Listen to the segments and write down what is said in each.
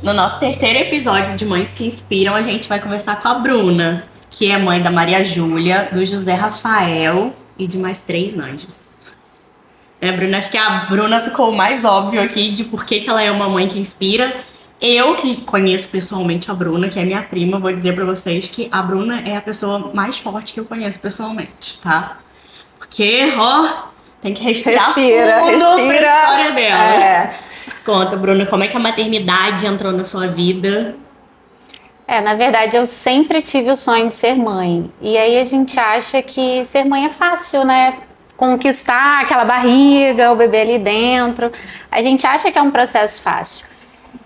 No nosso terceiro episódio de Mães que Inspiram, a gente vai conversar com a Bruna, que é mãe da Maria Júlia, do José Rafael e de mais 3 anjos. Bruna? Acho que a Bruna ficou o mais óbvio aqui de por que ela é uma mãe que inspira. Eu, que conheço pessoalmente a Bruna, que é minha prima, vou dizer pra vocês que a Bruna é a pessoa mais forte que eu conheço pessoalmente, tá? Porque, ó, tem que respirar Respira, fundo respira. pra história dela. É. Conta, Bruna, como é que a maternidade entrou na sua vida? Na verdade, eu sempre tive o sonho de ser mãe. E aí a gente acha que ser mãe é fácil, né? Conquistar aquela barriga, o bebê ali dentro. A gente acha que é um processo fácil.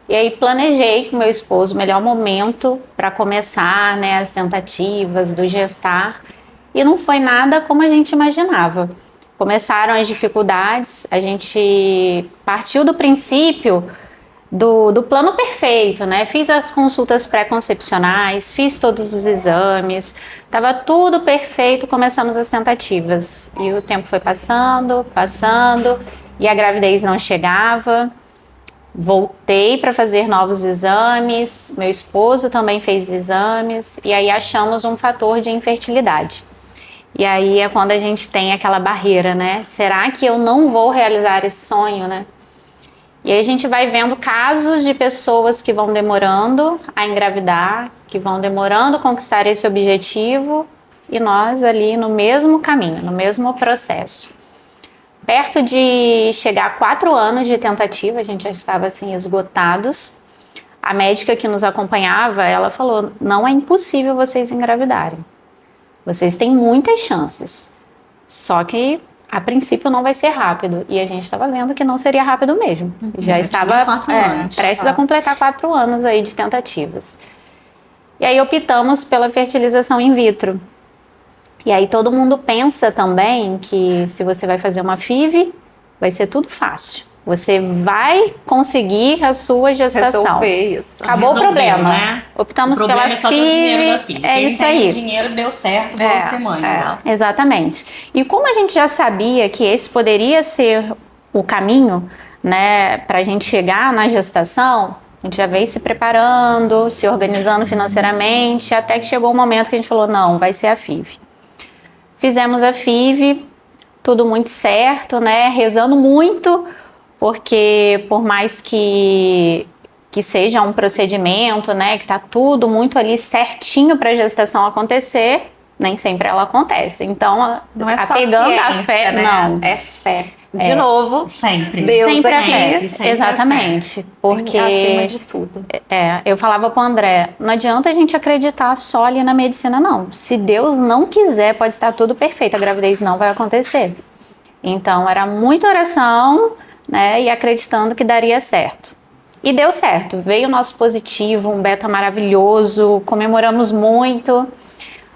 E aí planejei com meu esposo o melhor momento para começar, né, as tentativas do gestar. E não foi nada como a gente imaginava. Começaram as dificuldades, a gente partiu do princípio do plano perfeito, né? Fiz as consultas pré-concepcionais, fiz todos os exames, estava tudo perfeito, começamos as tentativas. E o tempo foi passando, passando, e a gravidez não chegava. Voltei para fazer novos exames, meu esposo também fez exames, e aí achamos um fator de infertilidade. E aí é quando a gente tem aquela barreira, né? Será que eu não vou realizar esse sonho, né? E aí a gente vai vendo casos de pessoas que vão demorando a engravidar, que vão demorando a conquistar esse objetivo, e nós ali no mesmo caminho, no mesmo processo. Perto de chegar a 4 anos de tentativa, a gente já estava assim esgotados. A médica que nos acompanhava, ela falou: não é impossível vocês engravidarem. Vocês têm muitas chances. Só que a princípio não vai ser rápido. E a gente estava vendo que não seria rápido mesmo. Já estava 4 anos, prestes a completar 4 anos aí de tentativas. E aí optamos pela fertilização in vitro. E aí todo mundo pensa também que se você vai fazer uma FIV, vai ser tudo fácil. Você vai conseguir a sua gestação. Resolver isso. Acabou o problema. Né? Optamos o problema pela é só ter o dinheiro da FIV. FIV. É Quem isso tem aí. dinheiro deu certo, vamos ser mãe. Exatamente. E como a gente já sabia que esse poderia ser o caminho, né, para a gente chegar na gestação, a gente já veio se preparando, se organizando financeiramente, até que chegou o momento que a gente falou: não, vai ser a FIV. Fizemos a FIV, tudo muito certo, né? Rezando muito, porque por mais que seja um procedimento, né? Que tá tudo muito ali certinho para a gestação acontecer, nem sempre ela acontece. Então, não é só apegando ciência, a fé, né? não. É fé. De novo, sempre. Deus sempre aqui. a fé. Sempre Exatamente. A fé. Porque acima de tudo. Eu falava pro André, não adianta a gente acreditar só ali na medicina, não. Se Deus não quiser, pode estar tudo perfeito, a gravidez não vai acontecer. Então, era muita oração, né, e acreditando que daria certo. E deu certo. Veio o nosso positivo, um beta maravilhoso, comemoramos muito.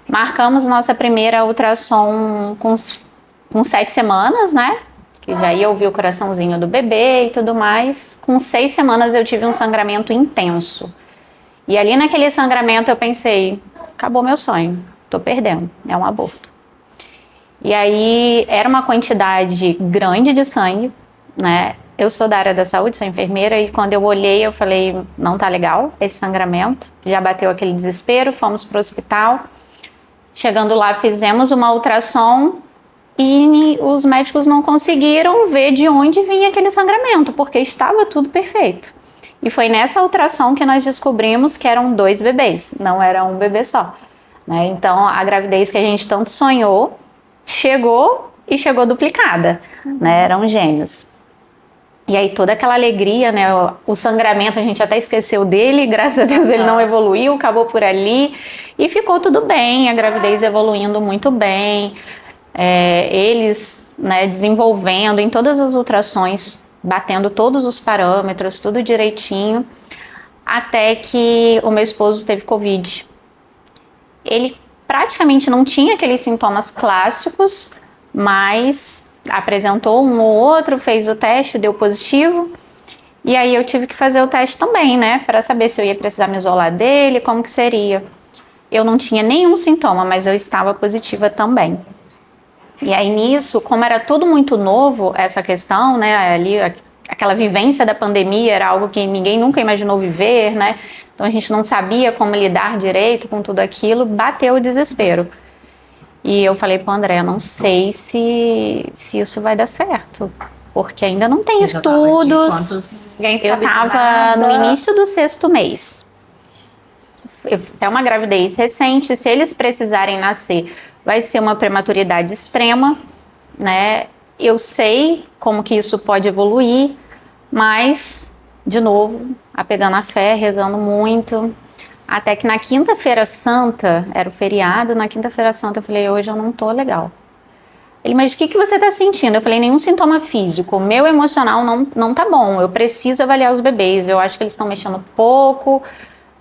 Marcamos nossa primeira ultrassom com 7 semanas, né? Que já ia ouvir o coraçãozinho do bebê e tudo mais. Com 6 semanas eu tive um sangramento intenso. E ali naquele sangramento eu pensei: acabou meu sonho, tô perdendo, é um aborto. E aí era uma quantidade grande de sangue, né? Eu sou da área da saúde, sou enfermeira, e quando eu olhei eu falei: não tá legal esse sangramento. Já bateu aquele desespero, fomos pro hospital. Chegando lá fizemos uma ultrassom, e os médicos não conseguiram ver de onde vinha aquele sangramento, porque estava tudo perfeito. E foi nessa ultrassom que nós descobrimos que eram 2 bebês, não era um bebê só, né? Então a gravidez que a gente tanto sonhou chegou, e chegou duplicada, né? Eram gêmeos. E aí toda aquela alegria, né? O sangramento a gente até esqueceu dele, graças a Deus ele não evoluiu, acabou por ali e ficou tudo bem, a gravidez evoluindo muito bem. Eles, né, desenvolvendo em todas as ultrassons, batendo todos os parâmetros, tudo direitinho, até que o meu esposo teve Covid. Ele praticamente não tinha aqueles sintomas clássicos, mas apresentou um ou outro, fez o teste, deu positivo, e aí eu tive que fazer o teste também, né, para saber se eu ia precisar me isolar dele, como que seria. Eu não tinha nenhum sintoma, mas eu estava positiva também. E aí nisso, como era tudo muito novo, essa questão, né, ali aquela vivência da pandemia era algo que ninguém nunca imaginou viver, né? Então a gente não sabia como lidar direito com tudo aquilo, bateu o desespero. E eu falei pro André, não sei se isso vai dar certo, porque ainda não tem estudos. Ninguém Eu sabe de tava nada. no início do 6º mês. É uma gravidez recente, se eles precisarem nascer, vai ser uma prematuridade extrema, né? Eu sei como que isso pode evoluir, mas, de novo, apegando a fé, rezando muito. Até que na quinta-feira santa, era o feriado, na quinta-feira santa eu falei, hoje eu não tô legal. Ele, mas o que você tá sentindo? Eu falei, nenhum sintoma físico, meu emocional não tá bom, eu preciso avaliar os bebês, eu acho que eles estão mexendo pouco,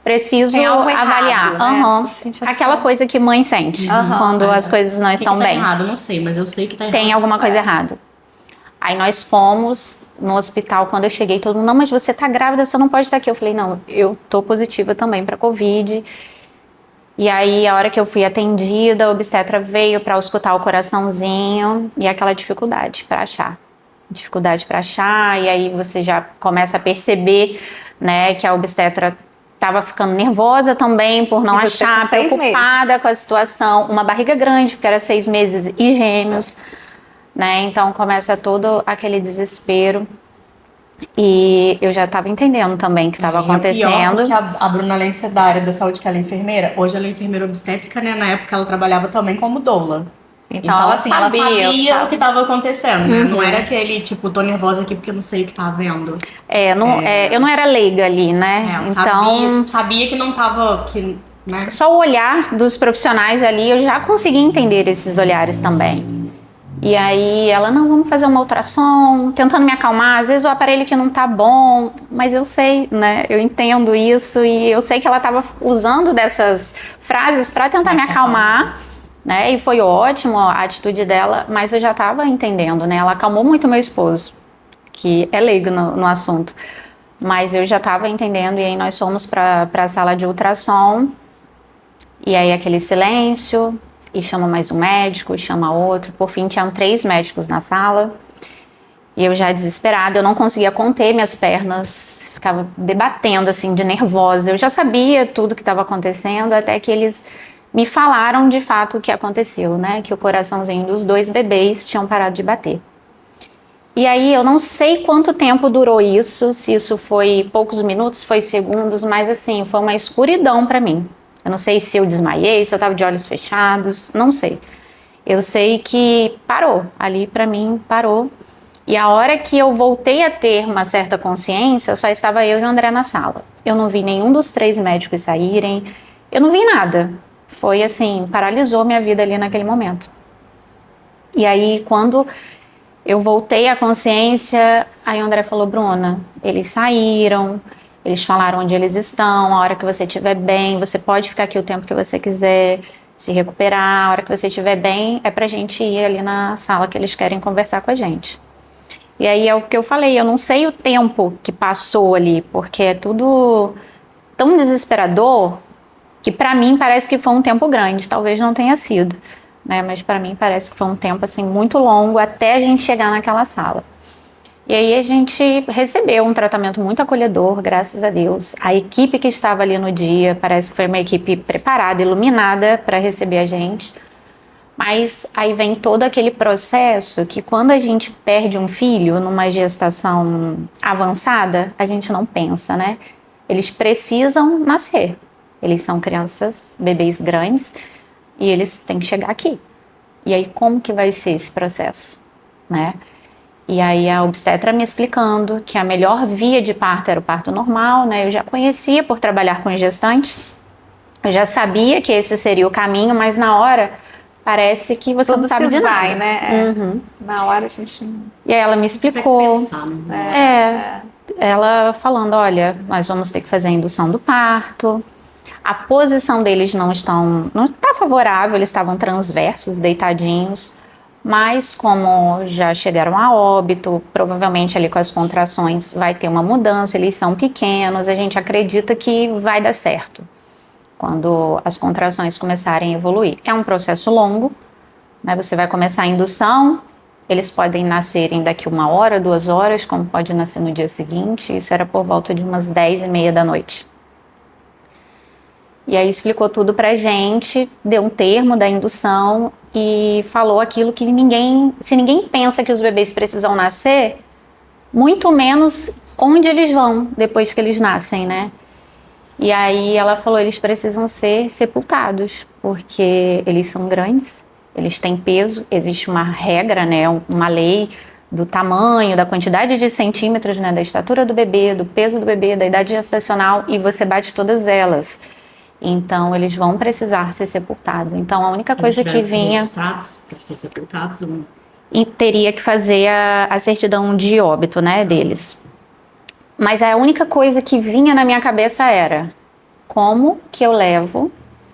preciso Tem algo errado, avaliar. né? Aham. Tô sentindo Aquela coisa que mãe sente quando as coisas não estão tá bem. errado, eu não sei, mas eu sei que tá errado. Tem alguma coisa errada. Aí nós fomos no hospital, quando eu cheguei, todo mundo, não, mas você tá grávida, você não pode estar aqui. Eu falei, não, eu tô positiva também para Covid. E aí, a hora que eu fui atendida, a obstetra veio para auscultar o coraçãozinho e aquela dificuldade para achar. E aí você já começa a perceber, né, que a obstetra estava ficando nervosa também por não E você achar, com 6 preocupada meses. com a situação, uma barriga grande, porque era 6 meses e gêmeos, né? Então começa todo aquele desespero. E eu já estava entendendo também o que estava E é pior acontecendo. porque a Bruna, além de ser da área da saúde, que ela é enfermeira, hoje ela é enfermeira obstétrica, né? Na época ela trabalhava também como doula. Então, ela assim, ela sabia o que tava- estava acontecendo, né? Não era aquele, tipo, tô nervosa aqui porque eu não sei o que tá vendo. Eu não era leiga ali, né? Ela Então, sabia que não tava, né? só o olhar dos profissionais ali, eu já consegui entender esses olhares também. E aí ela, não, vamos fazer uma ultrassom, tentando me acalmar, às vezes o aparelho que não tá bom, mas eu sei, né, eu entendo isso e eu sei que ela tava usando dessas frases para tentar me acalmar, né, e foi ótimo a atitude dela, mas eu já tava entendendo, né, ela acalmou muito meu esposo, que é leigo no assunto, mas eu já tava entendendo e aí nós fomos para a sala de ultrassom e aí aquele silêncio, e chama mais um médico, chama outro. Por fim, tinham 3 médicos na sala. E eu já desesperada, eu não conseguia conter minhas pernas, ficava debatendo assim de nervosa. Eu já sabia tudo que estava acontecendo, até que eles me falaram de fato o que aconteceu, né? Que o coraçãozinho dos 2 bebês tinham parado de bater. E aí eu não sei quanto tempo durou isso, se isso foi poucos minutos, foi segundos, mas assim, foi uma escuridão para mim. Eu não sei se eu desmaiei, se eu estava de olhos fechados, não sei. Eu sei que parou, ali para mim parou. E a hora que eu voltei a ter uma certa consciência, só estava eu e o André na sala. Eu não vi nenhum dos 3 médicos saírem, eu não vi nada. Foi assim, paralisou minha vida ali naquele momento. E aí quando eu voltei à consciência, aí o André falou, Bruna, eles saíram, eles falaram onde eles estão, a hora que você estiver bem, você pode ficar aqui o tempo que você quiser, se recuperar, a hora que você estiver bem, é pra gente ir ali na sala que eles querem conversar com a gente. E aí é o que eu falei, eu não sei o tempo que passou ali, porque é tudo tão desesperador que pra mim parece que foi um tempo grande, talvez não tenha sido, né? Mas pra mim parece que foi um tempo assim muito longo até a gente chegar naquela sala. E aí a gente recebeu um tratamento muito acolhedor, graças a Deus. A equipe que estava ali no dia, parece que foi uma equipe preparada, iluminada para receber a gente. Mas aí vem todo aquele processo que quando a gente perde um filho numa gestação avançada, a gente não pensa, né? Eles precisam nascer. Eles são crianças, bebês grandes, e eles têm que chegar aqui. E aí como que vai ser esse processo, né? E aí a obstetra me explicando que a melhor via de parto era o parto normal, né? Eu já conhecia por trabalhar com gestante, eu já sabia que esse seria o caminho, mas na hora parece que você Tudo não sabe se de vai, nada. né? Uhum. Na hora a gente... E aí ela me explicou, Pensar, né? ela falando, olha, nós vamos ter que fazer a indução do parto, a posição deles não está favorável, eles estavam transversos, deitadinhos, mas como já chegaram a óbito, provavelmente ali com as contrações vai ter uma mudança, eles são pequenos, a gente acredita que vai dar certo quando as contrações começarem a evoluir. É um processo longo, né? Você vai começar a indução, eles podem nascerem daqui 1 hora, 2 horas, como pode nascer no dia seguinte. Isso era por volta de umas 10h30 da noite. E aí explicou tudo pra gente, deu um termo da indução e falou aquilo que se ninguém pensa que os bebês precisam nascer, muito menos onde eles vão depois que eles nascem, né? E aí ela falou, eles precisam ser sepultados, porque eles são grandes, eles têm peso, existe uma regra, né, uma lei do tamanho, da quantidade de centímetros, né, da estatura do bebê, do peso do bebê, da idade gestacional, e você bate todas elas. Então, eles vão precisar ser sepultados. Então, a única coisa que vinha... registrados para ser sepultados? E teria que fazer a certidão de óbito, né, deles. Mas a única coisa que vinha na minha cabeça era como que eu levo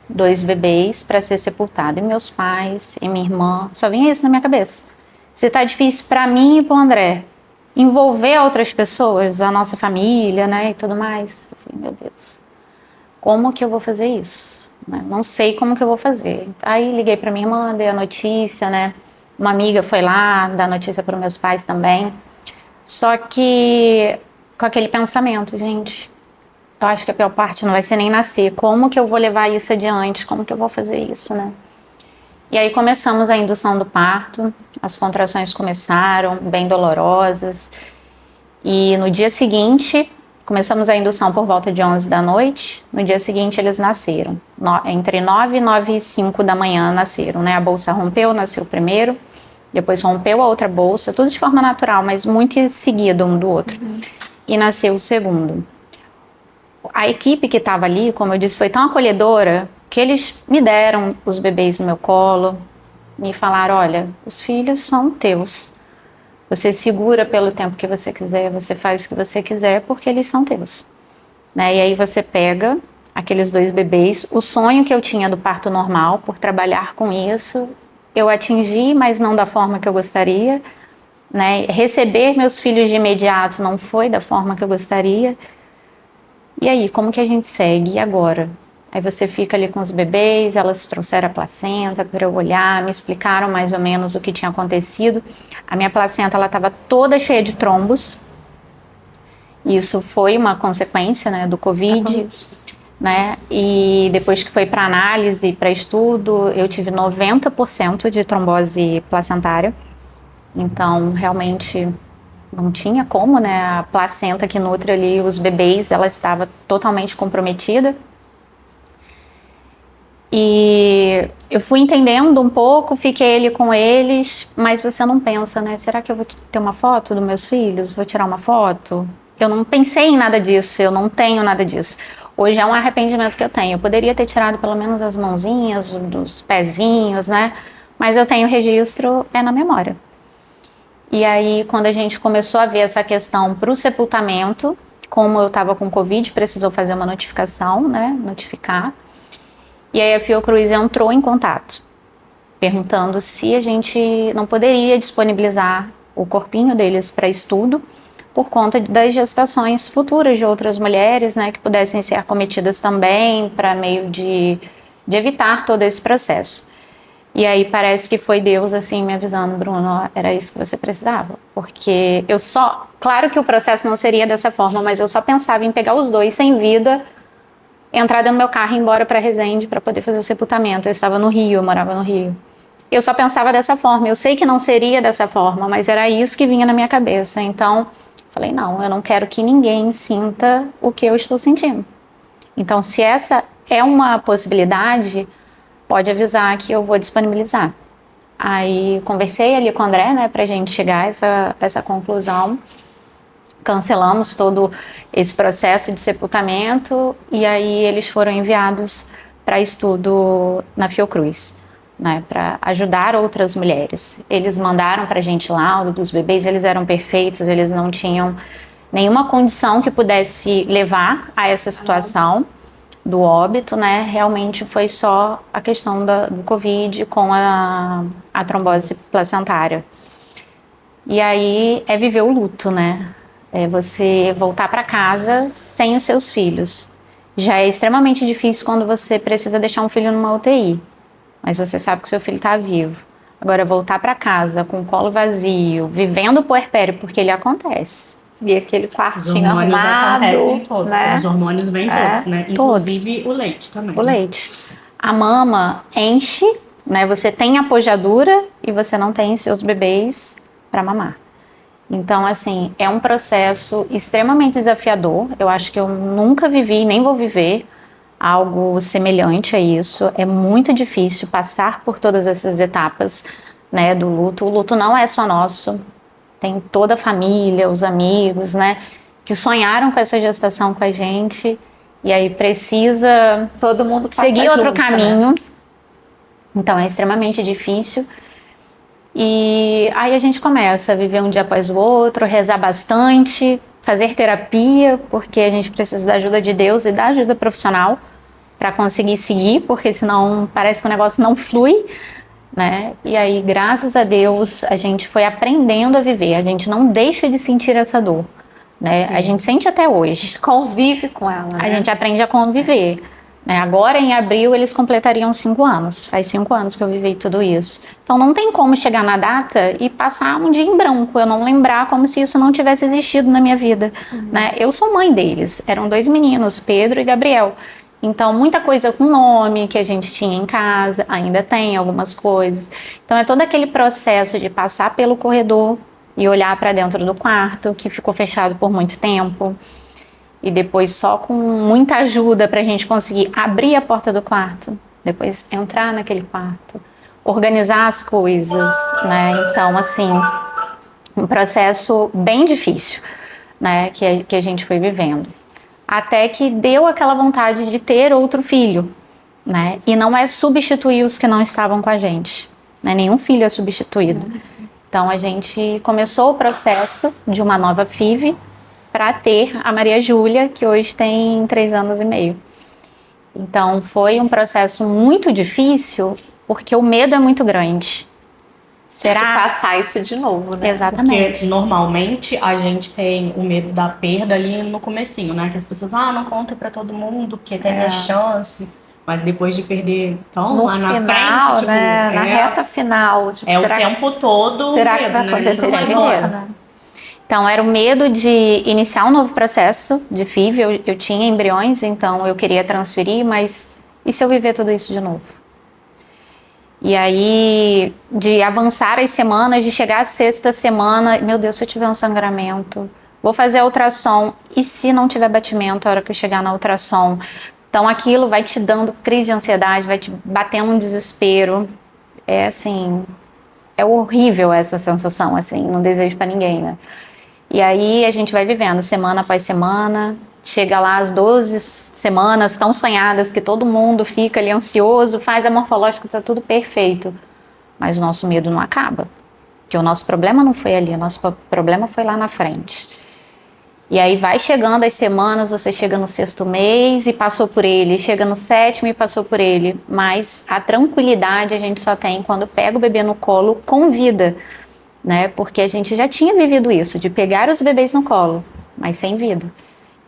2 bebês para ser sepultado? E meus pais, e minha irmã, só vinha isso na minha cabeça. Se tá difícil para mim e pro André, envolver outras pessoas, a nossa família, né, e tudo mais. Eu falei, meu Deus, como que eu vou fazer isso? Não sei como que eu vou fazer. Aí liguei para minha irmã, dei a notícia, né, uma amiga foi lá, dar notícia para meus pais também. Só que com aquele pensamento, gente, eu acho que a pior parte não vai ser nem nascer. Como que eu vou levar isso adiante? Como que eu vou fazer isso, né? E aí começamos a indução do parto, as contrações começaram, bem dolorosas. E no dia seguinte, começamos a indução por volta de 11 da noite. No dia seguinte eles nasceram. Entre 9 e 9h05 da manhã nasceram, né? A bolsa rompeu, nasceu primeiro. Depois rompeu a outra bolsa, tudo de forma natural, mas muito seguido um do outro. E nasceu o segundo. A equipe que estava ali, como eu disse, foi tão acolhedora que eles me deram os bebês no meu colo, me falaram, olha, os filhos são teus. Você segura pelo tempo que você quiser, você faz o que você quiser, porque eles são teus. Né? E aí você pega aqueles 2 bebês, o sonho que eu tinha do parto normal, por trabalhar com isso, eu atingi, mas não da forma que eu gostaria. Né? Receber meus filhos de imediato não foi da forma que eu gostaria. E aí, como que a gente segue? E agora? Aí você fica ali com os bebês, elas trouxeram a placenta para eu olhar, me explicaram mais ou menos o que tinha acontecido. A minha placenta estava toda cheia de trombos. Isso foi uma consequência, né, do Covid. Né? E depois que foi para análise, para estudo, eu tive 90% de trombose placentária. Então, realmente não tinha como, né? A placenta que nutre ali os bebês, ela estava totalmente comprometida. E eu fui entendendo um pouco, fiquei ali com eles, mas você não pensa, né? Será que eu vou ter uma foto dos meus filhos? Vou tirar uma foto? Eu não pensei em nada disso, eu não tenho nada disso. Hoje é um arrependimento que eu tenho. Eu poderia ter tirado pelo menos as mãozinhas, dos pezinhos, né? Mas eu tenho registro, na memória. E aí, quando a gente começou a ver essa questão para o sepultamento, como eu estava com Covid, precisou fazer uma notificação, né? Notificar. E aí a Fiocruz entrou em contato, perguntando se a gente não poderia disponibilizar o corpinho deles para estudo, por conta das gestações futuras de outras mulheres, né, que pudessem ser acometidas também, para meio de evitar todo esse processo. E aí parece que foi Deus assim me avisando, Bruno, era isso que você precisava, porque claro que o processo não seria dessa forma, mas eu só pensava em pegar os 2 sem vida, entrar dentro do meu carro e ir embora para Resende para poder fazer o sepultamento. Eu estava no Rio, eu morava no Rio. Eu só pensava dessa forma, eu sei que não seria dessa forma, mas era isso que vinha na minha cabeça. Então, falei, não, eu não quero que ninguém sinta o que eu estou sentindo. Então, se essa é uma possibilidade, pode avisar que eu vou disponibilizar. Aí, conversei ali com o André, né, pra gente chegar a essa conclusão. Cancelamos todo esse processo de sepultamento e aí eles foram enviados para estudo na Fiocruz, né, para ajudar outras mulheres. Eles mandaram para a gente laudo dos bebês, eles eram perfeitos, eles não tinham nenhuma condição que pudesse levar a essa situação do óbito, né? Realmente foi só a questão do Covid com a trombose placentária. E aí é viver o luto, né? É você voltar para casa sem os seus filhos. Já é extremamente difícil quando você precisa deixar um filho numa UTI, mas você sabe que o seu filho está vivo. Agora, voltar para casa com o colo vazio, vivendo o puerpério, porque ele acontece. E aquele Os quartinho hormônios arrumado, acontecem todos, né? os hormônios vêm todos, né? todos. Inclusive o leite também. O leite. A mama enche, né? Você tem a pojadura e você não tem seus bebês para mamar. Então, assim, é um processo extremamente desafiador. Eu acho que eu nunca vivi, nem vou viver algo semelhante a isso. É muito difícil passar por todas essas etapas, né, do luto. O luto não é só nosso. Tem toda a família, os amigos, né, que sonharam com essa gestação com a gente. E aí precisa Todo mundo passa seguir outro junto, caminho. né? Então é extremamente difícil. E aí a gente começa a viver um dia após o outro, rezar bastante, fazer terapia, porque a gente precisa da ajuda de Deus e da ajuda profissional para conseguir seguir, porque senão parece que o negócio não flui, né? E aí, graças a Deus, a gente foi aprendendo a viver, a gente não deixa de sentir essa dor, né? Sim. A gente sente até A hoje. gente convive com ela, né? A gente aprende a conviver. Né? Agora, em abril, eles completariam 5 anos. Faz 5 anos que eu vivi tudo isso. Então, não tem como chegar na data e passar um dia em branco. Eu não lembrar como se isso não tivesse existido na minha vida. Né? Eu sou mãe deles. Eram 2 meninos, Pedro e Gabriel. Então, muita coisa com nome que a gente tinha em casa. Ainda tem algumas coisas. Então, é todo aquele processo de passar pelo corredor e olhar para dentro do quarto, que ficou fechado por muito tempo. E depois só com muita ajuda para a gente conseguir abrir a porta do quarto, depois entrar naquele quarto, organizar as coisas, né? Então, assim, um processo bem difícil, né? Que a gente foi vivendo. Até que deu aquela vontade de ter outro filho, né? E não é substituir os que não estavam com a gente, né? Nenhum filho é substituído. Então, a gente começou o processo de uma nova FIV, para ter a Maria Júlia, que hoje tem 3 anos e meio. Então, foi um processo muito difícil, porque o medo é muito grande. Será? Passar isso de novo, né? Exatamente. Porque normalmente a gente tem o medo da perda ali no comecinho, né? Que as pessoas, não conta pra todo mundo, porque tem a chance. Mas depois de perder, então, No lá na final, frente, tipo, né? Na reta final. Tipo, é será o tempo todo. será que medo, vai né? acontecer Não de vai novo, embora. né? Então, era o medo de iniciar um novo processo de FIV. Eu tinha embriões, então eu queria transferir, mas e se eu viver tudo isso de novo? E aí, de avançar as semanas, de chegar à 6ª semana, meu Deus, se eu tiver um sangramento, vou fazer a ultrassom, e se não tiver batimento a hora que eu chegar na ultrassom? Então, aquilo vai te dando crise de ansiedade, vai te batendo um desespero. É assim, é horrível essa sensação, assim, não desejo pra ninguém, né? E aí a gente vai vivendo semana após semana, chega lá as 12 semanas tão sonhadas que todo mundo fica ali ansioso, faz a morfológica, tá tudo perfeito. Mas o nosso medo não acaba, porque o nosso problema não foi ali, o nosso problema foi lá na frente. E aí vai chegando as semanas, você chega no 6º mês e passou por ele, chega no 7º e passou por ele, mas a tranquilidade a gente só tem quando pega o bebê no colo com vida. Né? Porque a gente já tinha vivido isso, de pegar os bebês no colo, mas sem vida.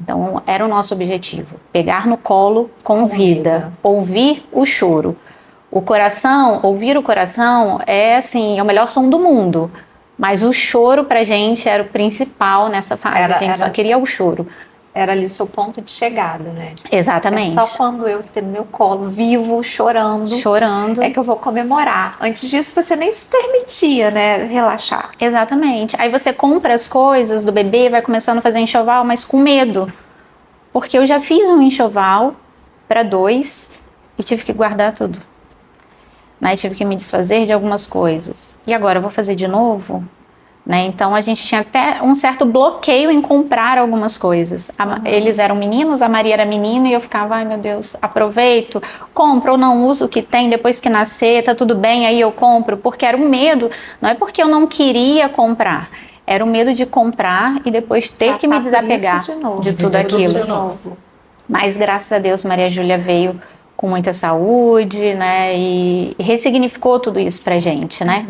Então, era o nosso objetivo, pegar no colo com vida, ouvir o choro. O coração, ouvir o coração é assim, é o melhor som do mundo, mas o choro pra gente era o principal nessa fase, a gente só queria o choro. Era ali o seu ponto de chegada, né? Exatamente. É só quando eu ter no meu colo, vivo, chorando, é que eu vou comemorar. Antes disso, você nem se permitia, né, relaxar. Exatamente. Aí você compra as coisas do bebê, vai começando a fazer enxoval, mas com medo. Porque eu já fiz um enxoval para 2 e tive que guardar tudo. Né? Tive que me desfazer de algumas coisas. E agora eu vou fazer de novo? Né? Então a gente tinha até um certo bloqueio em comprar algumas coisas. Eles eram meninos, a Maria era menina e eu ficava, ai meu Deus, aproveito, compro ou não uso o que tem, depois que nascer, tá tudo bem, aí eu compro, porque era um medo, não é porque eu não queria comprar, era o medo de comprar e depois ter que me desapegar de tudo aquilo. Mas graças a Deus Maria Júlia veio com muita saúde, né, e ressignificou tudo isso pra gente, né.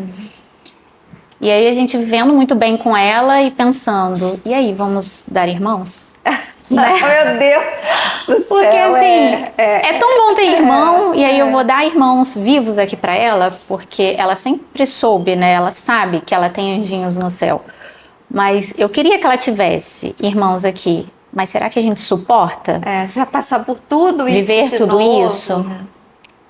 E aí a gente vivendo muito bem com ela e pensando, e aí, vamos dar irmãos? Né? Meu Deus do Porque céu, assim, é tão bom ter irmão, e aí eu vou dar irmãos vivos aqui pra ela, porque ela sempre soube, né? Ela sabe que ela tem anjinhos no céu. Mas eu queria que ela tivesse irmãos aqui. Mas será que a gente suporta? Já passar por tudo isso viver de tudo novo. isso?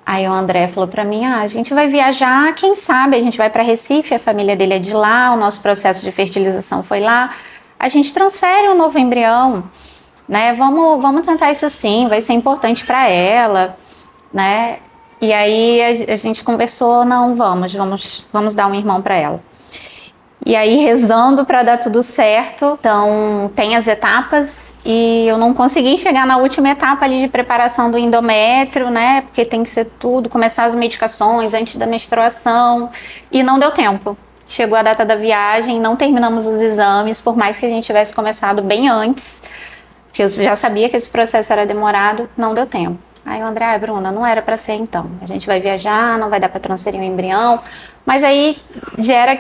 Aí o André falou pra mim, a gente vai viajar, quem sabe, a gente vai pra Recife, a família dele é de lá, o nosso processo de fertilização foi lá, a gente transfere um novo embrião, né? Vamos tentar isso sim, vai ser importante pra ela, né? E aí a gente conversou, não, vamos dar um irmão pra ela. E aí, rezando para dar tudo certo. Então, tem as etapas e eu não consegui chegar na última etapa ali de preparação do endométrio, né? Porque tem que ser tudo, começar as medicações antes da menstruação. E não deu tempo. Chegou a data da viagem, não terminamos os exames, por mais que a gente tivesse começado bem antes, porque eu já sabia que esse processo era demorado, não deu tempo. Aí o André, Bruna, não era para ser então. A gente vai viajar, não vai dar para transferir o embrião. Mas aí gera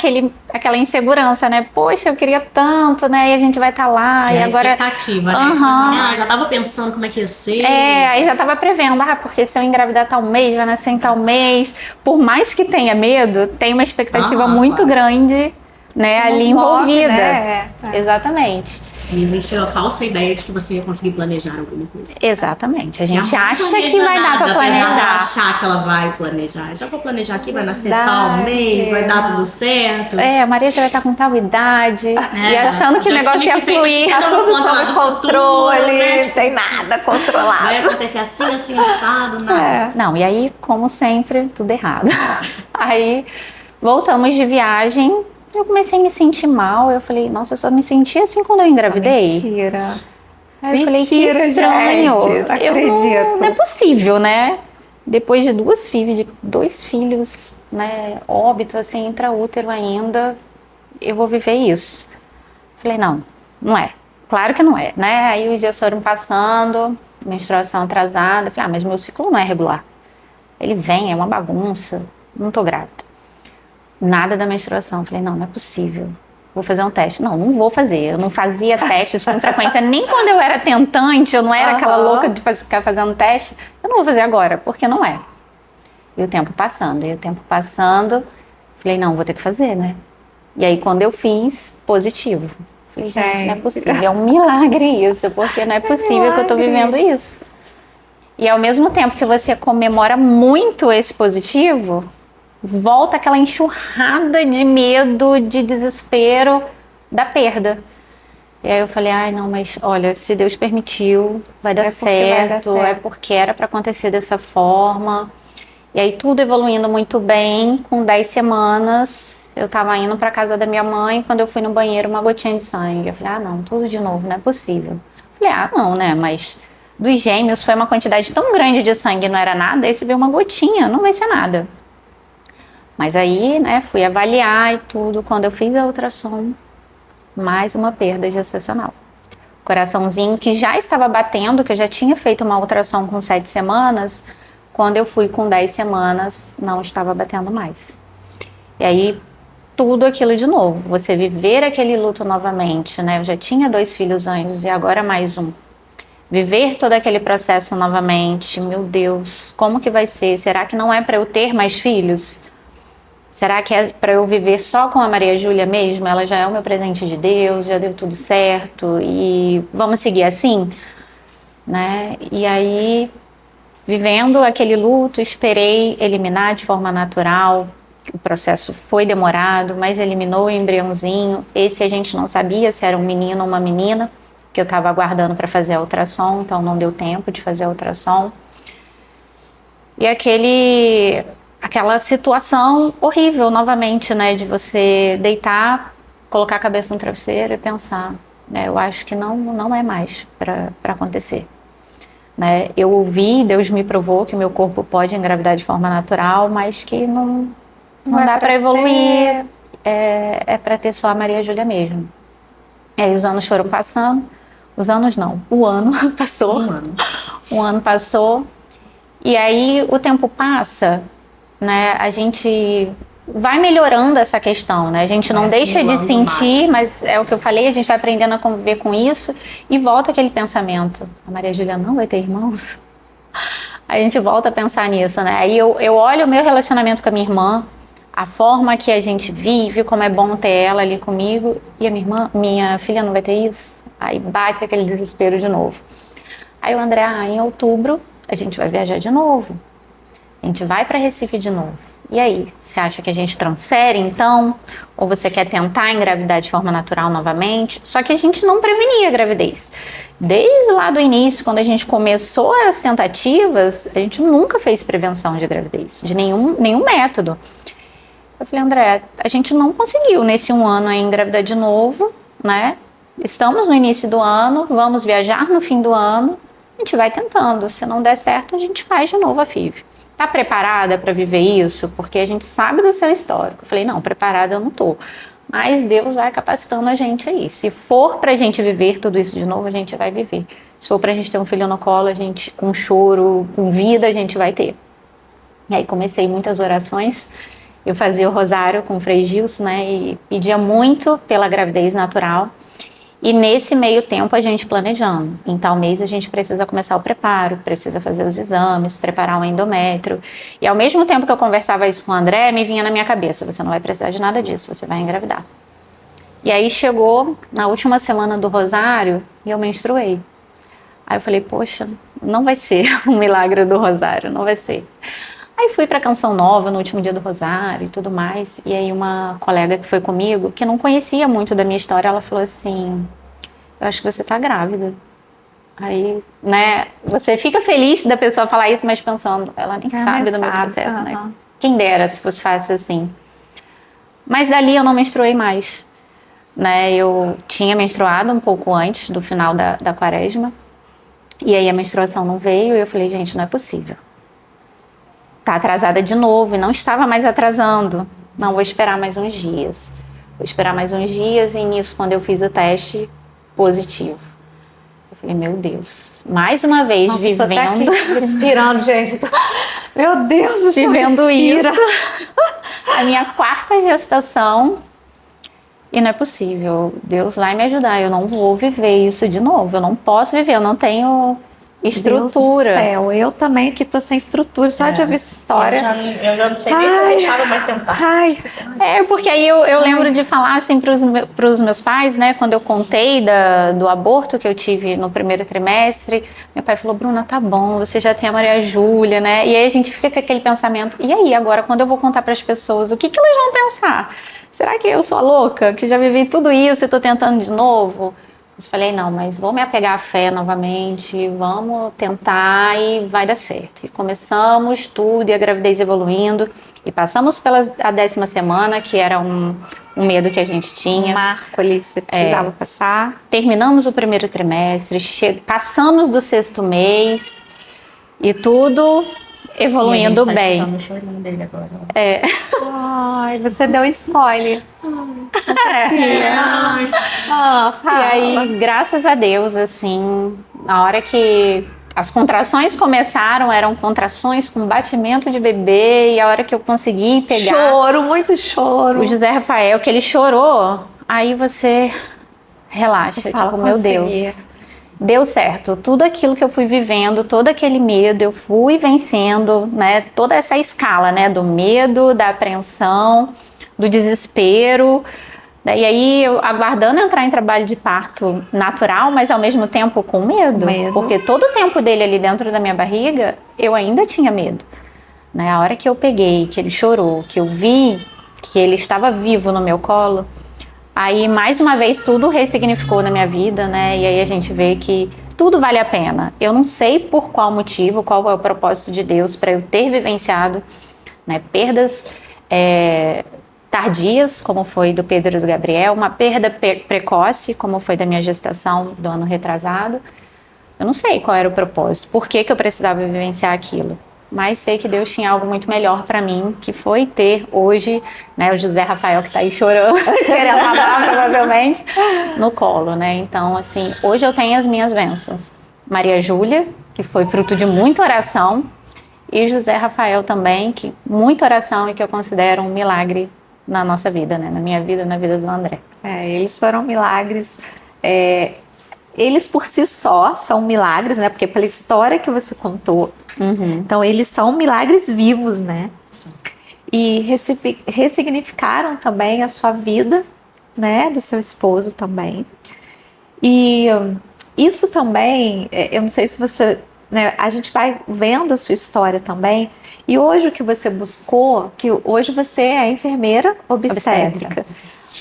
aquela insegurança, né? Poxa, eu queria tanto, né? E a gente vai estar lá. E agora. Expectativa, né? Tipo assim, já tava pensando como é que ia ser. Aí já tava prevendo, porque se eu engravidar tal mês, vai nascer em tal mês. Por mais que tenha medo, tem uma expectativa muito grande, né? Ali envolvida. Né? Exatamente. E existe a falsa ideia de que você ia conseguir planejar alguma coisa. Exatamente. A gente acha não que vai dar pra planejar. Apesar de ela achar que ela vai planejar. Já vou planejar aqui, vai nascer tal mês, vai dar tudo certo. A Maria já vai estar com tal idade. E achando que o negócio ia fluir. Tá tudo sob controle, né? Não tem nada controlado. Vai acontecer assim, assado, nada. Não, e aí, como sempre, tudo errado. Aí, voltamos de viagem. Eu comecei a me sentir mal. Eu falei, nossa, eu só me senti assim quando eu engravidei. Mentira. Aí eu falei, que estranho. Gente, não acredito. Não é possível, né? Depois de dois filhos, né? Óbito, assim, intraútero ainda, eu vou viver isso. Falei, não é. Claro que não é, né? Aí os dias foram passando, menstruação atrasada. Falei, mas meu ciclo não é regular. Ele vem, é uma bagunça, não tô grávida. Nada da menstruação. Falei, não é possível. Vou fazer um teste. Não vou fazer. Eu não fazia testes com frequência. Nem quando eu era tentante, eu não era aquela louca de ficar fazendo teste. Eu não vou fazer agora, porque não é. E o tempo passando. Falei, não, vou ter que fazer, né? E aí, quando eu fiz, positivo. Falei, gente, não é possível. É um milagre isso, porque não é possível que eu tô vivendo isso. E ao mesmo tempo que você comemora muito esse positivo, volta aquela enxurrada de medo, de desespero da perda. E aí eu falei, não, mas olha, se Deus permitiu, vai dar certo, é porque era para acontecer dessa forma. E aí tudo evoluindo muito bem, com 10 semanas, eu tava indo para casa da minha mãe, quando eu fui no banheiro, uma gotinha de sangue. Eu falei, não, tudo de novo, não é possível. Eu falei, não, né, mas dos gêmeos foi uma quantidade tão grande de sangue, não era nada, esse veio uma gotinha, não vai ser nada. Mas aí, né, fui avaliar e tudo. Quando eu fiz a ultrassom, mais uma perda gestacional. Coraçãozinho que já estava batendo, que eu já tinha feito uma ultrassom com 7 semanas, quando eu fui com 10 semanas, não estava batendo mais. E aí, tudo aquilo de novo. Você viver aquele luto novamente, né? Eu já tinha 2 filhos anjos e agora mais um. Viver todo aquele processo novamente. Meu Deus, como que vai ser? Será que não é para eu ter mais filhos? Será que é para eu viver só com a Maria Júlia mesmo? Ela já é o meu presente de Deus, já deu tudo certo e vamos seguir assim? Né? E aí, vivendo aquele luto, esperei eliminar de forma natural. O processo foi demorado, mas eliminou o embriãozinho. Esse a gente não sabia se era um menino ou uma menina, que eu estava aguardando para fazer a ultrassom, então não deu tempo de fazer a ultrassom. E aquela situação horrível novamente, né, de você deitar, colocar a cabeça no travesseiro e pensar, né, eu acho que não é mais para acontecer. Né? Eu ouvi, Deus me provou que o meu corpo pode engravidar de forma natural, mas que não dá para evoluir, é para ter só a Maria Júlia mesmo. E aí os anos foram passando, o ano passou, um ano passou, e aí o tempo passa, né? A gente vai melhorando essa questão, né? A gente não deixa de sentir, mas é o que eu falei, a gente vai aprendendo a conviver com isso e volta aquele pensamento. A Maria Júlia não vai ter irmãos? A gente volta a pensar nisso, né? Aí eu olho o meu relacionamento com a minha irmã, a forma que a gente vive, como é bom ter ela ali comigo, e a minha filha não vai ter isso? Aí bate aquele desespero de novo. Aí o André, em outubro a gente vai viajar de novo. A gente vai para Recife de novo. E aí, você acha que a gente transfere então? Ou você quer tentar engravidar de forma natural novamente? Só que a gente não prevenia a gravidez. Desde lá do início, quando a gente começou as tentativas, a gente nunca fez prevenção de gravidez, de nenhum método. Eu falei, André, a gente não conseguiu nesse 1 ano aí engravidar de novo, né? Estamos no início do ano, vamos viajar no fim do ano, a gente vai tentando. Se não der certo, a gente faz de novo a FIV. Tá preparada para viver isso? Porque a gente sabe do seu histórico. Eu falei, não, preparada eu não tô. Mas Deus vai capacitando a gente aí. Se for pra gente viver tudo isso de novo, a gente vai viver. Se for pra gente ter um filho no colo, a gente, com choro, com vida, a gente vai ter. E aí comecei muitas orações. Eu fazia o rosário com o Frei Gilson, né? E pedia muito pela gravidez natural. E nesse meio tempo a gente planejando. Em tal mês a gente precisa começar o preparo, precisa fazer os exames, preparar o endométrio. E ao mesmo tempo que eu conversava isso com o André, me vinha na minha cabeça, você não vai precisar de nada disso, você vai engravidar. E aí chegou na última semana do rosário e eu menstruei. Aí eu falei, poxa, não vai ser um milagre do rosário, não vai ser. Aí fui pra Canção Nova no último dia do rosário e tudo mais. E aí uma colega que foi comigo, que não conhecia muito da minha história, ela falou assim, eu acho que você tá grávida. Aí, né, você fica feliz da pessoa falar isso, mas pensando, ela nem sabe do meu processo, né? Quem dera se fosse fácil assim. Mas dali eu não menstruei mais, né? Eu tinha menstruado um pouco antes do final da quaresma. E aí a menstruação não veio e eu falei, gente, não é possível. Tá atrasada de novo e não estava mais atrasando. Não, vou esperar mais uns dias. Vou esperar mais uns dias e nisso, quando eu fiz o teste, positivo. Eu falei, meu Deus, mais uma vez vivendo... Tô até aqui respirando, gente. Meu Deus, vivendo isso. A minha 4ª gestação e não é possível. Deus vai me ajudar, eu não vou viver isso de novo. Eu não posso viver, eu não tenho... estrutura. Deus do céu, eu também que tô sem estrutura, só de ouvir essa história. Eu já não sei nem se eu deixava mais tentar. Porque aí eu lembro de falar assim pros meus pais, né, quando eu contei do aborto que eu tive no primeiro trimestre, meu pai falou, Bruna, tá bom, você já tem a Maria Júlia, né, e aí a gente fica com aquele pensamento, e aí agora quando eu vou contar pras pessoas, o que elas vão pensar? Será que eu sou a louca, que já vivi tudo isso e tô tentando de novo? Eu falei, não, mas vou me apegar à fé novamente, vamos tentar e vai dar certo. E começamos tudo e a gravidez evoluindo e passamos pela 10ª semana, que era um medo que a gente tinha. Um marco ali que você precisava passar. Terminamos o primeiro trimestre, passamos do 6º mês e tudo evoluindo bem. O chorinho dele agora. Ai, você deu spoiler. E aí, graças a Deus, assim, na hora que as contrações começaram, eram contrações com batimento de bebê, e a hora que eu consegui pegar... Choro, muito choro. O José Rafael, que ele chorou, aí você relaxa, você fala, meu Deus, deu certo. Tudo aquilo que eu fui vivendo, todo aquele medo, eu fui vencendo, né, toda essa escala, né, do medo, da apreensão, do desespero, e aí eu aguardando entrar em trabalho de parto natural, mas ao mesmo tempo com medo. Porque todo o tempo dele ali dentro da minha barriga, eu ainda tinha medo, né? A hora que eu peguei, que ele chorou, que eu vi que ele estava vivo no meu colo, aí mais uma vez tudo ressignificou na minha vida, né? E aí a gente vê que tudo vale a pena. Eu não sei por qual motivo, qual é o propósito de Deus para eu ter vivenciado, né, perdas tardias, como foi do Pedro e do Gabriel, uma perda precoce, como foi da minha gestação do ano retrasado. Eu não sei qual era o propósito, por que eu precisava vivenciar aquilo, mas sei que Deus tinha algo muito melhor para mim, que foi ter hoje, né, o José Rafael, que tá aí chorando, querendo falar provavelmente, no colo, né? Então, assim, hoje eu tenho as minhas bênçãos. Maria Júlia, que foi fruto de muita oração, E José Rafael também, que muita oração e que eu considero um milagre na nossa vida, né? Na minha vida, na vida do André. Eles foram milagres. Eles por si só são milagres, né? Porque pela história que você contou, então eles são milagres vivos, né? E ressignificaram também a sua vida, né? Do seu esposo também. E isso também, eu não sei se você, né? A gente vai vendo a sua história também. E hoje o que você buscou, que hoje você é enfermeira obstétrica.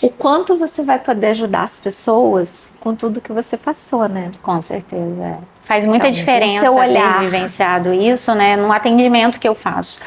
O quanto você vai poder ajudar as pessoas com tudo que você passou, né? Com certeza. Faz muita diferença seu olhar. ter vivenciado isso, né? No atendimento que eu faço.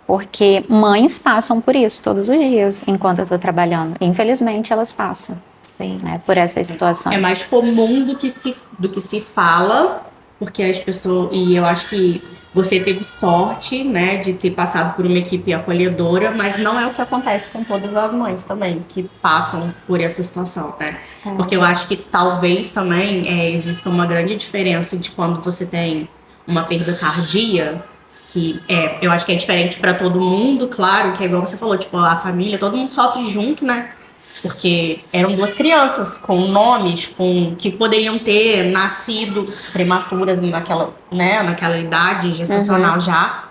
Porque mães passam por isso todos os dias enquanto eu estou trabalhando. Infelizmente, elas passam. Sim. Né, por essas situações. É mais comum do que se fala, porque as pessoas... E eu acho que você teve sorte, né, de ter passado por uma equipe acolhedora, mas não é o que acontece com todas as mães também, que passam por essa situação, né? Porque eu acho que talvez também exista uma grande diferença de quando você tem uma perda tardia, que eu acho que é diferente para todo mundo, claro, que é igual você falou, tipo, a família, todo mundo sofre junto, né? Porque eram duas crianças com nomes que poderiam ter nascido prematuras naquela idade gestacional já.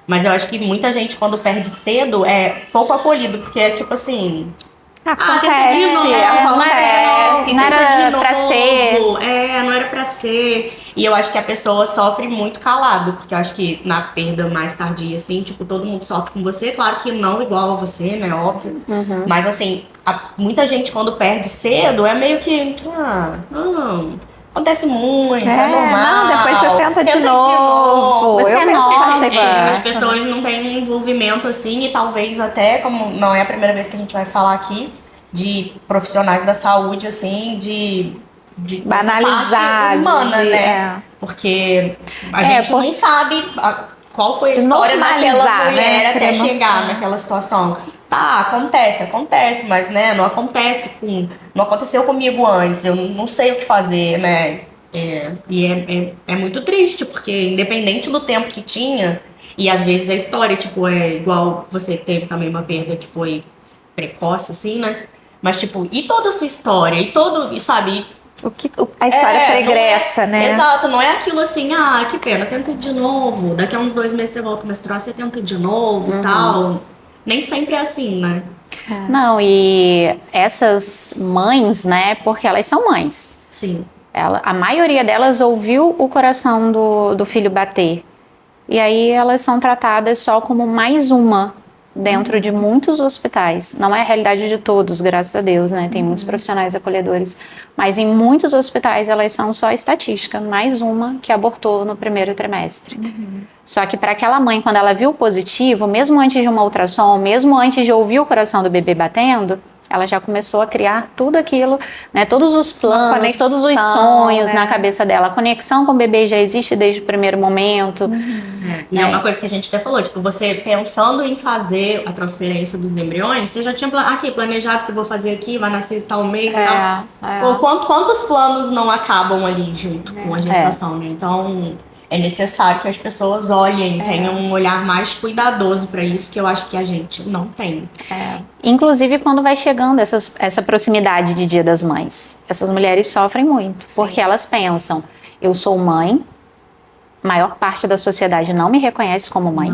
Mas eu acho que muita gente, quando perde cedo, é pouco acolhido, porque é tipo assim... Acontece, não era pra ser. Não era pra ser. E eu acho que a pessoa sofre muito calado, porque eu acho que na perda mais tardia, assim, tipo, todo mundo sofre com você. Claro que não igual a você, né? Óbvio. Mas assim, muita gente quando perde cedo é meio que... acontece muito, é normal. Não, depois você tenta de novo. Você é nova. As pessoas não têm envolvimento assim, e talvez até, como não é a primeira vez que a gente vai falar aqui, de profissionais da saúde, assim, de banalizar, humana, né? Porque a gente não sabe qual foi a história daquela mulher, né, até chegar naquela situação. Tá, acontece, mas né, não aconteceu comigo antes, eu não sei o que fazer, né? É muito triste, porque independente do tempo que tinha, e às vezes a história, tipo, é igual você teve também uma perda que foi precoce, assim, né? Mas, tipo, e toda a sua história, e todo, sabe? A história pregressa, né? Exato, não é aquilo assim, que pena, tenta de novo, daqui a uns 2 meses você volta a menstruar, você tenta de novo e tal. Nem sempre é assim, né? Não, e essas mães, né, porque elas são mães. Sim. A maioria delas ouviu o coração do filho bater. E aí elas são tratadas só como mais uma dentro de muitos hospitais. Não é a realidade de todos, graças a Deus, né? Tem muitos profissionais acolhedores. Mas em muitos hospitais elas são só estatística, mais uma que abortou no primeiro trimestre. Só que para aquela mãe, quando ela viu o positivo, mesmo antes de uma ultrassom, mesmo antes de ouvir o coração do bebê batendo, ela já começou a criar tudo aquilo, né, todos os planos, todos os sonhos na cabeça dela. A conexão com o bebê já existe desde o primeiro momento. E é uma coisa que a gente até falou, tipo, você pensando em fazer a transferência dos embriões, você já tinha planejado que eu vou fazer aqui, vai nascer tal mês, tal. Quantos planos não acabam ali junto com a gestação, né? Então... é necessário que as pessoas olhem, tenham um olhar mais cuidadoso para isso, que eu acho que a gente não tem. Inclusive, quando vai chegando essa proximidade de Dia das Mães, essas mulheres sofrem muito, porque elas pensam, eu sou mãe, maior parte da sociedade não me reconhece como mãe,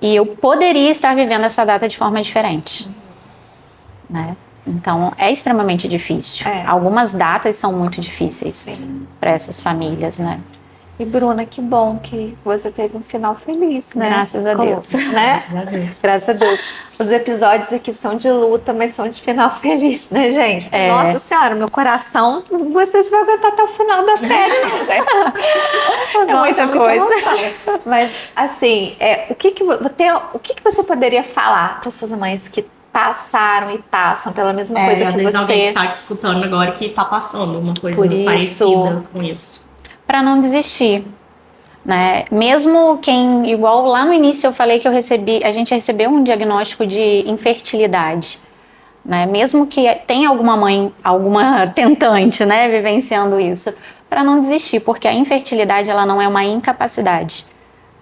e eu poderia estar vivendo essa data de forma diferente, né? Então, é extremamente difícil. Algumas datas são muito difíceis para essas famílias, né? E Bruna, que bom que você teve um final feliz, né? Graças a Deus. Né? Graças a Deus. Os episódios aqui são de luta, mas são de final feliz, né, gente? Nossa Senhora, meu coração, vocês vão aguentar até o final da série, né? É muita coisa. Mas, assim, o que você poderia falar para essas mães que passaram e passam pela mesma coisa que você? Alguém que tá escutando agora que tá passando uma coisa parecida com isso. Para não desistir, né? Mesmo quem, igual lá no início eu falei que a gente recebeu um diagnóstico de infertilidade, né? Mesmo que tenha alguma mãe, alguma tentante, né, vivenciando isso, para não desistir, porque a infertilidade ela não é uma incapacidade,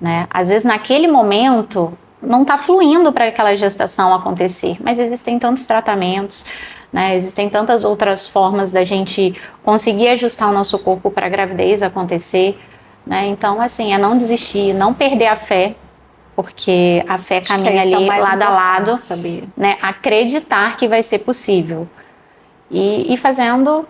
né? Às vezes naquele momento não está fluindo para aquela gestação acontecer, mas existem tantos tratamentos, né? Existem tantas outras formas da gente conseguir ajustar o nosso corpo para a gravidez acontecer, né? Então, assim, é não desistir, não perder a fé, porque a fé caminha ali lado a lado, né? Acreditar que vai ser possível e fazendo,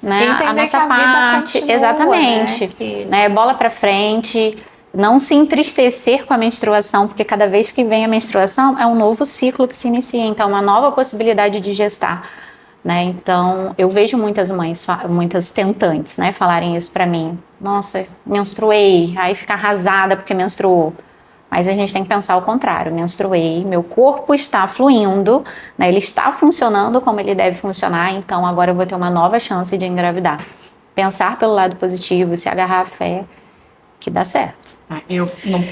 né, a nossa parte, continua, exatamente, né? Bola para frente. Não se entristecer com a menstruação, porque cada vez que vem a menstruação é um novo ciclo que se inicia, então uma nova possibilidade de gestar, né? Então eu vejo muitas mães, muitas tentantes, né, falarem isso pra mim. Nossa, menstruei, aí fica arrasada porque menstruou. Mas a gente tem que pensar o contrário, menstruei, meu corpo está fluindo, né, ele está funcionando como ele deve funcionar, então agora eu vou ter uma nova chance de engravidar. Pensar pelo lado positivo, se agarrar à fé, que dá certo. Eu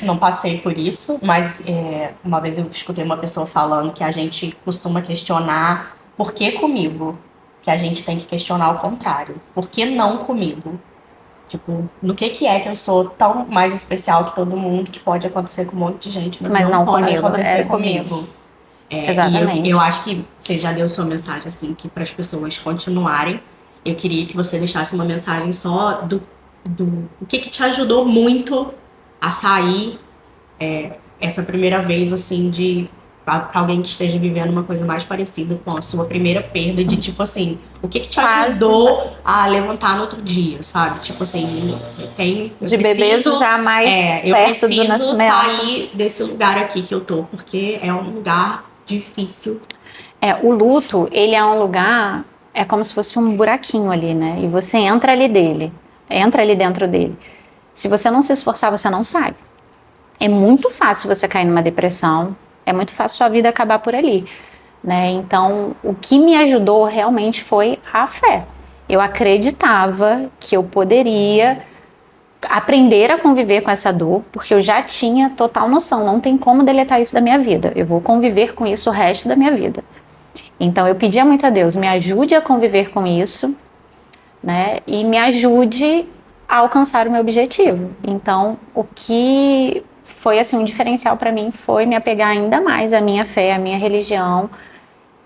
não passei por isso, mas uma vez eu escutei uma pessoa falando que a gente costuma questionar por que comigo, que a gente tem que questionar o contrário. Por que não comigo? Tipo, no que é que eu sou tão mais especial que todo mundo, que pode acontecer com um monte de gente, mas não pode comigo, acontecer comigo. Exatamente. E eu acho que você já deu sua mensagem, assim, que para as pessoas continuarem, eu queria que você deixasse uma mensagem só do o que te ajudou muito a sair essa primeira vez, assim, de pra alguém que esteja vivendo uma coisa mais parecida com a sua primeira perda, de tipo assim, o que te ajudou a levantar no outro dia, sabe? Tipo assim, bebês já mais perto do nascimento. Eu preciso sair desse lugar aqui que eu tô, porque é um lugar difícil. O luto, ele é um lugar, é como se fosse um buraquinho ali, né? E você entra ali dentro dele. Se você não se esforçar, você não sai. É muito fácil você cair numa depressão, é muito fácil sua vida acabar por ali, né? Então, o que me ajudou realmente foi a fé. Eu acreditava que eu poderia aprender a conviver com essa dor, porque eu já tinha total noção, não tem como deletar isso da minha vida. Eu vou conviver com isso o resto da minha vida. Então, eu pedia muito a Deus, me ajude a conviver com isso, né? E me ajude a alcançar o meu objetivo. Então, o que foi assim um diferencial para mim foi me apegar ainda mais à minha fé, à minha religião,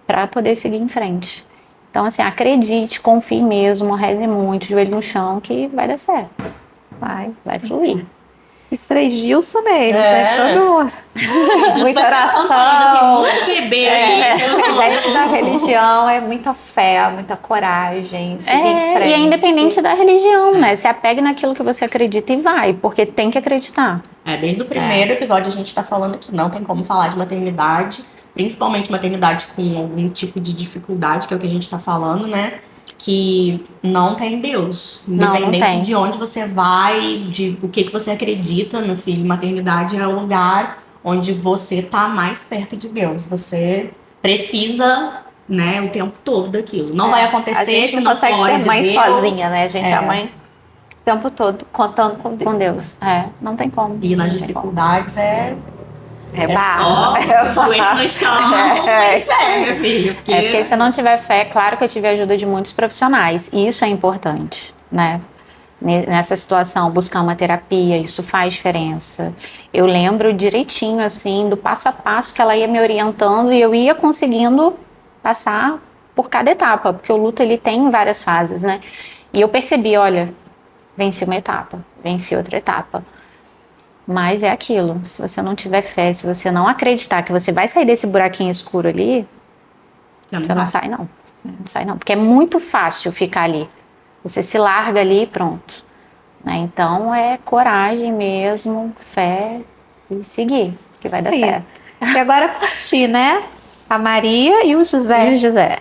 para poder seguir em frente. Então, assim, acredite, confie mesmo, reze muito, joelho no chão, que vai dar certo. Vai fluir. E Frei Gilson neles, né? Todo muita oração. Dentro da religião é muita fé, muita coragem. Seguir em frente. E é independente da religião, né? Se apegue naquilo que você acredita e vai, porque tem que acreditar. Desde o primeiro episódio a gente tá falando que não tem como falar de maternidade, principalmente maternidade com algum tipo de dificuldade, que é o que a gente tá falando, né? Que não tem Deus. Independente de onde você vai, de o que você acredita, meu filho, maternidade é o lugar onde você tá mais perto de Deus. Você precisa, né, o tempo todo daquilo. Não vai acontecer. A gente não consegue ser mãe sozinha, né? A gente é a mãe o tempo todo contando com Deus. Com Deus. Não tem como. E nas dificuldades barra. Só joelho no chão. Meu filho. Porque se não tiver fé, claro que eu tive a ajuda de muitos profissionais. E isso é importante, né? Nessa situação, buscar uma terapia, isso faz diferença. Eu lembro direitinho, assim, do passo a passo que ela ia me orientando e eu ia conseguindo passar por cada etapa, porque o luto, ele tem várias fases, né? E eu percebi, olha, venci uma etapa, venci outra etapa. Mas é aquilo, se você não tiver fé, se você não acreditar que você vai sair desse buraquinho escuro ali, você não sai não. Não sai não, porque é muito fácil ficar ali. Você se larga ali e pronto. Né? Então é coragem mesmo, fé e seguir, que vai dar certo. E agora curtir, né? A Maria e o José.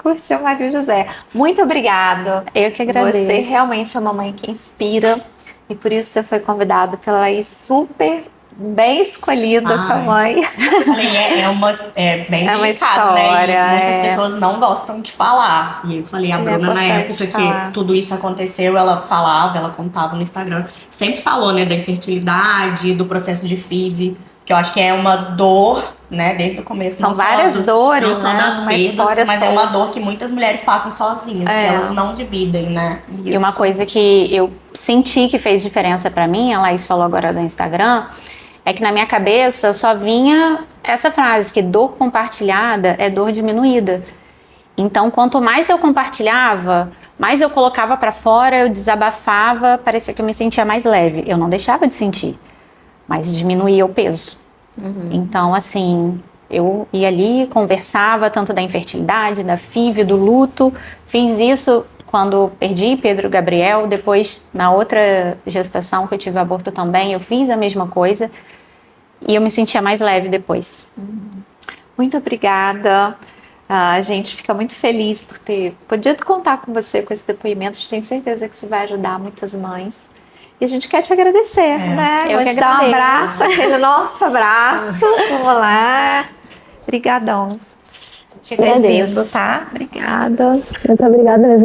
Curtir a Maria e o José. Muito obrigada. Eu que agradeço. Você realmente é uma mãe que inspira. E por isso você foi convidada pela Laís, super bem escolhida, sua mãe. Bem uma delicado, história, né? E muitas pessoas não gostam de falar. E eu falei, a Bruna, na época que tudo isso aconteceu, ela falava, ela contava no Instagram. Sempre falou, né, da infertilidade, do processo de FIV. que eu acho que é uma dor, né, desde o começo. São não só várias dores, não só né? das Uma perdas, história mas só. é uma dor que muitas mulheres passam sozinhas, que elas não dividem, né? E uma coisa que eu senti que fez diferença pra mim, a Laís falou agora do Instagram, é que na minha cabeça só vinha essa frase, que dor compartilhada é dor diminuída. Então, quanto mais eu compartilhava, mais eu colocava pra fora, eu desabafava, parecia que eu me sentia mais leve. Eu não deixava de sentir, mas diminuía o peso. Então, assim, eu ia ali, conversava tanto da infertilidade, da FIV, do luto. Fiz isso quando perdi Pedro e Gabriel. Depois, na outra gestação que eu tive aborto também, eu fiz a mesma coisa. E eu me sentia mais leve depois. Muito obrigada. A gente fica muito feliz por ter podido contar com você com esse depoimento. A gente tem certeza que isso vai ajudar muitas mães. E a gente quer te agradecer, né? Eu Vou que te dar um agradeço. abraço, aquele nosso abraço. Vamos lá. Obrigadão. Que agradeço. Tá? Obrigada. Muito obrigada mesmo.